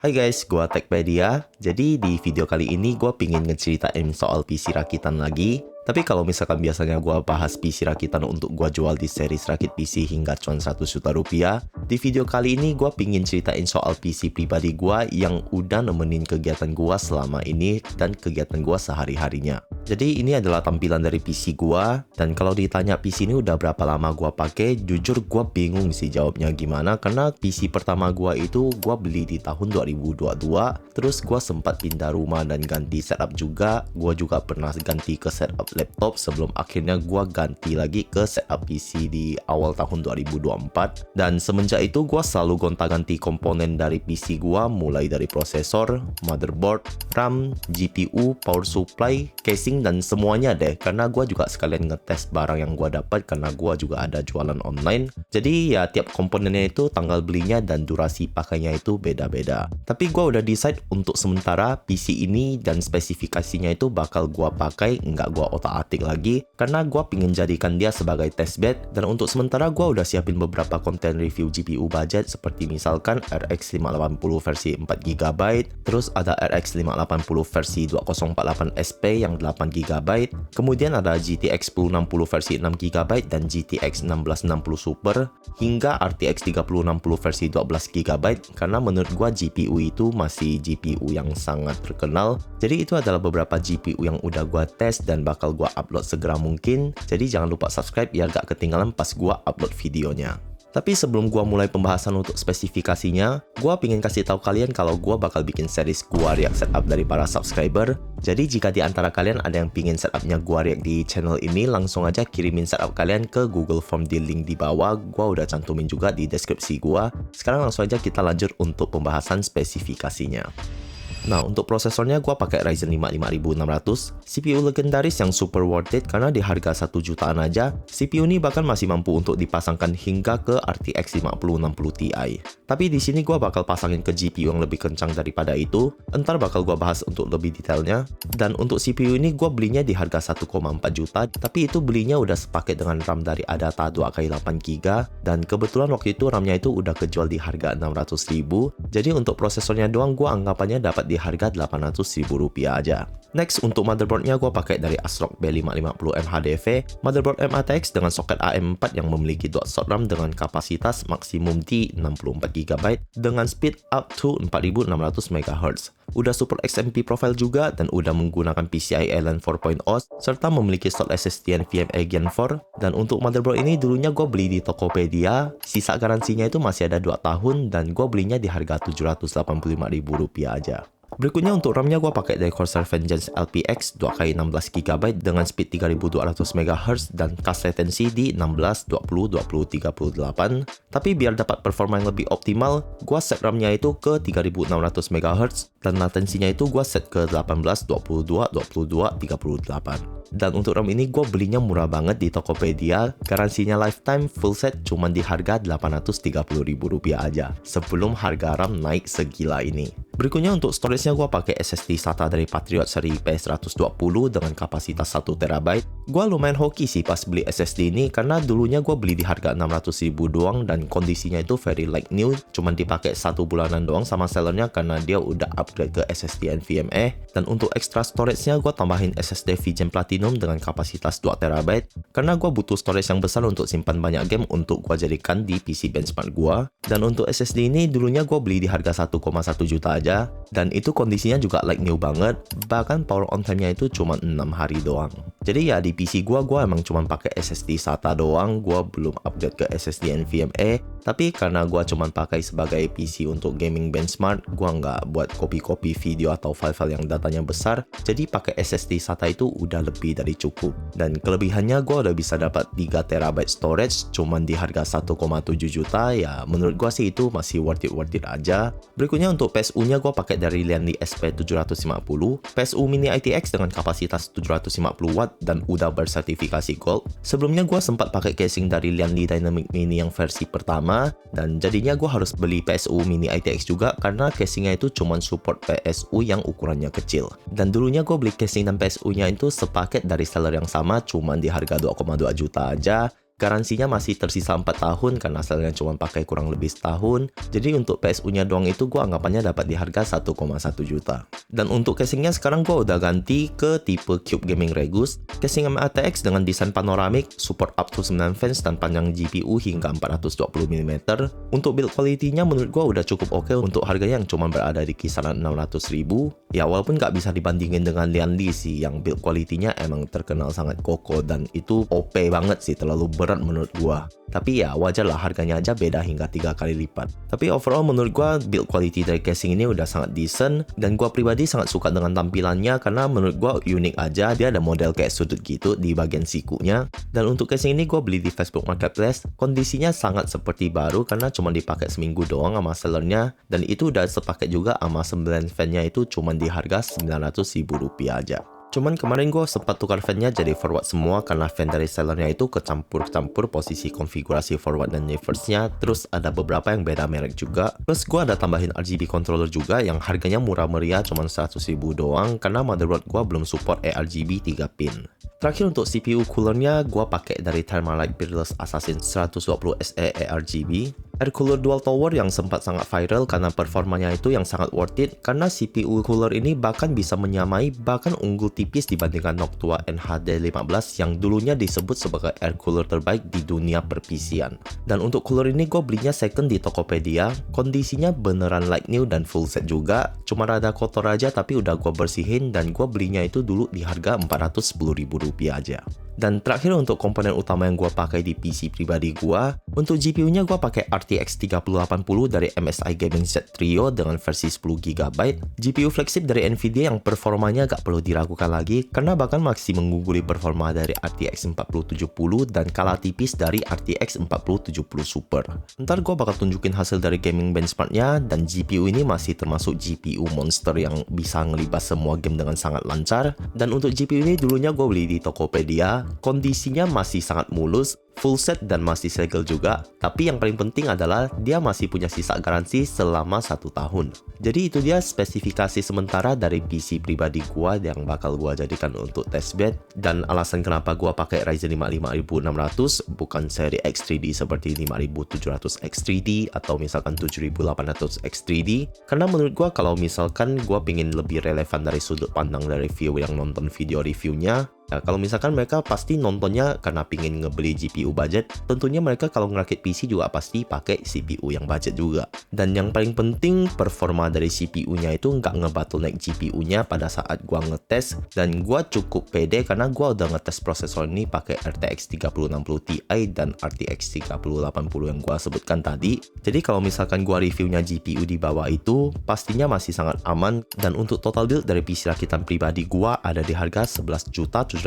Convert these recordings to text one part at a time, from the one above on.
Hai guys, gua Techpedia. Jadi di video kali ini gua pingin ngeceritain soal PC rakitan lagi. Tapi kalau misalkan biasanya gua bahas PC rakitan untuk gua jual di series rakit PC hingga cuan 100 juta rupiah, di video kali ini gua pingin ceritain soal PC pribadi gua yang udah nemenin kegiatan gua selama ini dan kegiatan gua sehari-harinya. Jadi ini adalah tampilan dari PC gua, dan kalau ditanya PC ini udah berapa lama gua pakai, jujur gua bingung sih jawabnya gimana, karena PC pertama gua itu gua beli di tahun 2022, terus gua sempat pindah rumah dan ganti setup juga. Gua juga pernah ganti ke setup laptop sebelum akhirnya gua ganti lagi ke setup PC di awal tahun 2024. Dan semenjak itu gua selalu gonta-ganti komponen dari PC gua, mulai dari prosesor, motherboard, RAM, GPU, power supply, casing, dan semuanya deh, karena gua juga sekalian ngetes barang yang gua dapat karena gua juga ada jualan online. Jadi ya tiap komponennya itu tanggal belinya dan durasi pakainya itu beda-beda. Tapi gua udah decide untuk sementara PC ini dan spesifikasinya itu bakal gua pakai, nggak gua otak-atik lagi, karena gua pingin jadikan dia sebagai testbed. Dan untuk sementara gua udah siapin beberapa konten review GPU budget, seperti misalkan RX 580 versi 4GB, terus ada RX 580 versi 2048 SP yang 8GB, kemudian ada GTX 1060 versi 6GB dan GTX 1660 Super, hingga RTX 3060 versi 12GB, karena menurut gua GPU itu masih GPU yang sangat terkenal. Jadi itu adalah beberapa GPU yang udah gua tes dan bakal gua upload segera mungkin. Jadi jangan lupa subscribe biar gak ketinggalan pas gua upload videonya. Tapi sebelum gua mulai pembahasan untuk spesifikasinya, gua pingin kasih tahu kalian kalau gua bakal bikin series gua react setup dari para subscriber. Jadi jika di antara kalian ada yang pingin setupnya gua react di channel ini, langsung aja kirimin setup kalian ke Google Form di link di bawah. Gua udah cantumin juga di deskripsi gua. Sekarang langsung aja kita lanjut untuk pembahasan spesifikasinya. Nah, untuk prosesornya gua pakai Ryzen 5 5600, CPU legendaris yang super worth it karena di harga 1 jutaan aja, CPU ini bahkan masih mampu untuk dipasangkan hingga ke RTX 5060 Ti. Tapi di sini gua bakal pasangin ke GPU yang lebih kencang daripada itu, entar bakal gua bahas untuk lebih detailnya. Dan untuk CPU ini gua belinya di harga 1,4 juta, tapi itu belinya udah sepaket dengan RAM dari Adata 2x8GB, dan kebetulan waktu itu RAM-nya itu udah kejual di harga 600.000. Jadi untuk prosesornya doang gua anggapannya dapat di harga 800.000 rupiah aja. Next, untuk motherboardnya gue pakai dari ASRock B550M HDV, motherboard MATX dengan soket AM4 yang memiliki dot slot RAM dengan kapasitas maksimum di 64GB dengan speed up to 4600 MHz. Udah support XMP profile juga dan udah menggunakan PCIe LAN 4.0 serta memiliki slot SSD NVMe Gen 4. Dan untuk motherboard ini dulunya gue beli di Tokopedia, sisa garansinya itu masih ada 2 tahun dan gue belinya di harga Rp785.000 aja. Berikutnya untuk RAM-nya gue pakai dari Corsair Vengeance LPX 2x16GB dengan speed 3200 MHz dan cache latency di 16, 20, 20, 38. Tapi biar dapat performa yang lebih optimal, gue set RAM-nya itu ke 3600 MHz dan latensinya itu gue set ke 18, 22, 22, 38. Dan untuk RAM ini gue belinya murah banget di Tokopedia, garansinya lifetime full set cuman di harga Rp830.000 aja, sebelum harga RAM naik segila ini. Berikutnya untuk storage-nya gue pakai SSD SATA dari Patriot seri P120 dengan kapasitas 1TB. Gue lumayan hoki sih pas beli SSD ini karena dulunya gue beli di harga 600.000 doang dan kondisinya itu very like new, cuman dipakai 1 bulanan doang sama sellernya karena dia udah upgrade ke SSD NVMe. Dan untuk extra storage-nya gue tambahin SSD VGen Platinum dengan kapasitas 2TB karena gue butuh storage yang besar untuk simpan banyak game untuk gue jadikan di PC benchmark gue. Dan untuk SSD ini dulunya gue beli di harga 1,1 juta aja, dan itu kondisinya juga like new banget, bahkan power on time-nya itu cuma 6 hari doang. Jadi ya di PC gua emang cuma pakai SSD SATA doang, gua belum upgrade ke SSD NVMe. Tapi karena gua cuma pakai sebagai PC untuk gaming benchmark, gua nggak buat copy video atau file-file yang datanya besar, jadi pakai SSD SATA itu udah lebih dari cukup. Dan kelebihannya gua udah bisa dapat 3TB storage cuman di harga 1,7 juta, ya menurut gua sih itu masih worth it aja. Berikutnya untuk PSU-nya gue pakai dari Lianli SP750, PSU Mini ITX dengan kapasitas 750W dan udah bersertifikasi Gold. Sebelumnya gue sempat pakai casing dari Lianli Dynamic Mini yang versi pertama, dan jadinya gue harus beli PSU Mini ITX juga karena casingnya itu cuma support PSU yang ukurannya kecil. Dan dulunya gue beli casing dan PSU-nya itu sepaket dari seller yang sama, cuman di harga 2,2 juta aja. Garansinya masih tersisa 4 tahun karena selnya cuma pakai kurang lebih setahun. Jadi untuk PSU-nya doang itu gue anggapannya dapat di harga 1,1 juta. Dan untuk casingnya sekarang gue udah ganti ke tipe Cube Gaming Regus. Casing MATX dengan desain panoramik, support up to 9 fans dan panjang GPU hingga 420 mm. Untuk build quality-nya menurut gue udah cukup oke untuk harganya yang cuma berada di kisaran 600.000. Ya walaupun nggak bisa dibandingin dengan Lian Li sih, yang build quality-nya emang terkenal sangat kokoh dan itu OP banget sih, terlalu berat menurut gua. Tapi ya wajar lah, harganya aja beda hingga 3 kali lipat. Tapi overall menurut gua build quality dari casing ini udah sangat decent dan gua pribadi sangat suka dengan tampilannya karena menurut gua unik aja. Dia ada model kayak sudut gitu di bagian sikunya. Dan untuk casing ini gua beli di Facebook Marketplace. Kondisinya sangat seperti baru karena cuma dipakai seminggu doang sama sellernya, dan itu udah sepaket juga sama 9 fan-nya itu cuma di harga Rp900.000 aja. Cuman kemarin gue sempat tukar fan-nya jadi forward semua karena fan dari sellernya itu kecampur-campur posisi konfigurasi forward dan reverse-nya. Terus ada beberapa yang beda merek juga. Plus gue ada tambahin RGB controller juga yang harganya murah meriah cuma 100.000 doang karena motherboard gue belum support ARGB 3 pin. Terakhir untuk CPU coolernya gue pakai dari Thermalite Peerless Assassin 120 SE ARGB. Air cooler dual tower yang sempat sangat viral karena performanya itu yang sangat worth it, karena CPU cooler ini bahkan bisa menyamai bahkan unggul tipis dibandingkan Noctua NHD15 yang dulunya disebut sebagai air cooler terbaik di dunia per-PC-an. Dan untuk cooler ini gue belinya second di Tokopedia. Kondisinya beneran like new dan full set juga, cuma rada kotor aja tapi udah gue bersihin dan gue belinya itu dulu di harga Rp410.000 aja. Dan terakhir untuk komponen utama yang gue pakai di PC pribadi gue, untuk GPU-nya gue pakai RTX 3080 dari MSI Gaming Z Trio dengan versi 10GB. GPU flagship dari Nvidia yang performanya gak perlu diragukan lagi karena bahkan masih mengungguli performa dari RTX 4070 dan kalah tipis dari RTX 4070 Super. Ntar gue bakal tunjukin hasil dari gaming benchmarknya, dan GPU ini masih termasuk GPU monster yang bisa ngelibas semua game dengan sangat lancar. Dan untuk GPU ini dulunya gue beli di Tokopedia. Kondisinya masih sangat mulus, full set dan masih segel juga, tapi yang paling penting adalah dia masih punya sisa garansi selama 1 tahun. Jadi itu dia spesifikasi sementara dari PC pribadi gua yang bakal gua jadikan untuk testbed, dan alasan kenapa gua pakai Ryzen 5 5600 bukan seri X3D seperti 5700 X3D atau misalkan 7800 X3D, karena menurut gua kalau misalkan gua pingin lebih relevan dari sudut pandang dari view yang nonton video reviewnya. Nah, kalau misalkan mereka pasti nontonnya karena pingin ngebeli GPU budget, tentunya mereka kalau ngerakit PC juga pasti pakai CPU yang budget juga. Dan yang paling penting, performa dari CPU-nya itu nggak nge-bottleneck GPU-nya pada saat gua ngetes, dan gua cukup pede karena gua udah ngetes prosesor ini pakai RTX 3060 Ti dan RTX 3080 yang gua sebutkan tadi. Jadi kalau misalkan gua reviewnya GPU di bawah itu, pastinya masih sangat aman. Dan untuk total build dari PC rakitan pribadi gua ada di harga Rp11.725.000,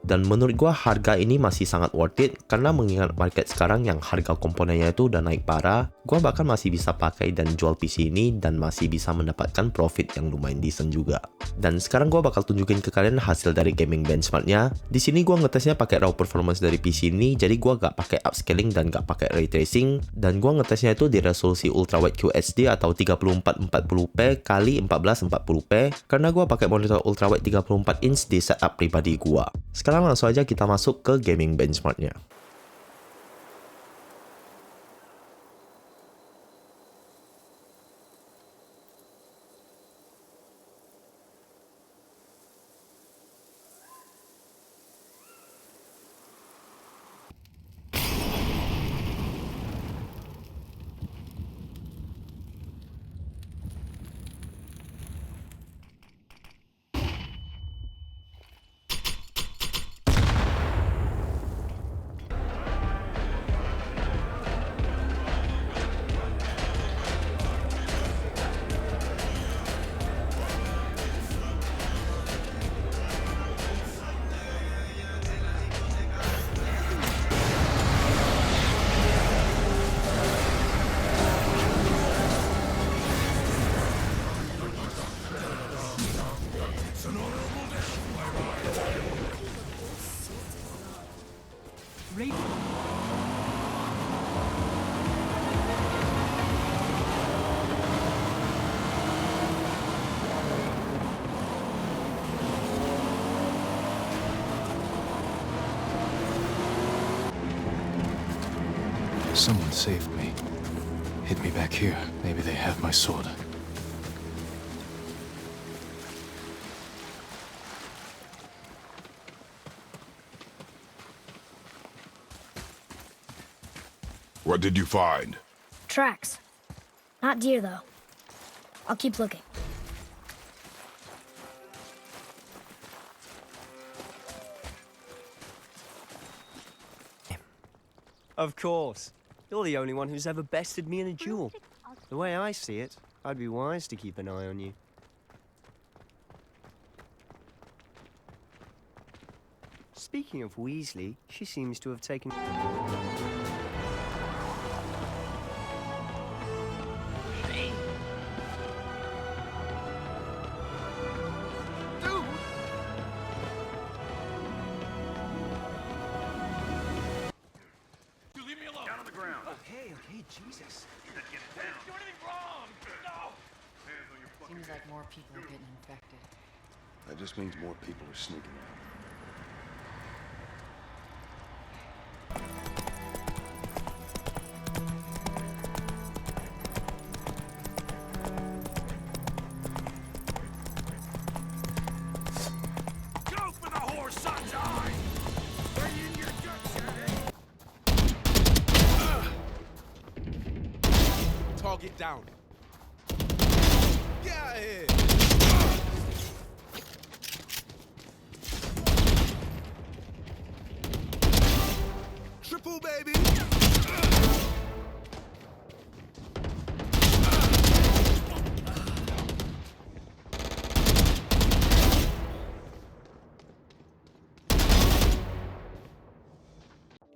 dan menurut gua harga ini masih sangat worth it karena mengingat market sekarang yang harga komponennya itu udah naik parah. Gua bahkan masih bisa pakai dan jual PC ini dan masih bisa mendapatkan profit yang lumayan decent juga. Dan sekarang gua bakal tunjukin ke kalian hasil dari gaming benchmarknya. Di sini gua ngetesnya pakai raw performance dari PC ini, jadi gua gak pakai upscaling dan gak pakai ray tracing, dan gua ngetesnya itu di resolusi ultrawide QHD atau 3440p x 1440p karena gua pakai monitor ultrawide 34 inch di setup pribadi gua. Sekarang langsung aja kita masuk ke gaming benchmarknya. Someone saved me. Hit me back here. Maybe they have my sword. What did you find? Tracks. Not deer, though. I'll keep looking. Of course. You're the only one who's ever bested me in a duel. The way I see it, I'd be wise to keep an eye on you. Speaking of Weasley, she seems to have taken... Okay, Jesus. Seems like more people are getting infected. That just means more people are sneaking out. Go for the horse, son's eye! Bring in your guts, Target down. Get out of here. Triple, baby.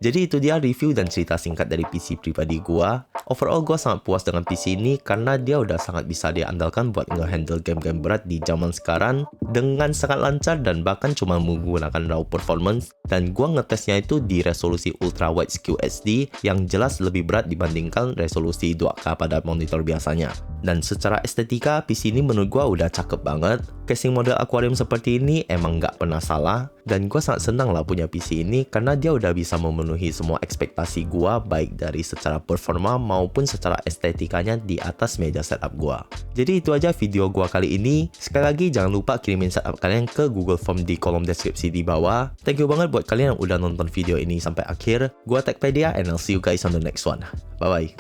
Jadi itu dia review dan cerita singkat dari PC pribadi gua. Overall gua sangat puas dengan PC ini karena dia udah sangat bisa diandalkan buat nge-handle game-game berat di zaman sekarang dengan sangat lancar dan bahkan cuma menggunakan raw performance. Dan gua ngetesnya itu di resolusi ultra wide QHD yang jelas lebih berat dibandingkan resolusi 2K pada monitor biasanya. Dan secara estetika PC ini menurut gua udah cakep banget. Casing model aquarium seperti ini emang nggak pernah salah. Dan gua sangat senang lah punya PC ini karena dia udah bisa memenuhi semua ekspektasi gua baik dari secara performa maupun secara estetikanya di atas meja setup gua. Jadi itu aja video gua kali ini. Sekali lagi jangan lupa kirimin setup kalian ke Google Form di kolom deskripsi di bawah. Thank you banget buat kalian yang udah nonton video ini sampai akhir. Gua Techpedia and I'll see you guys on the next one. Bye bye.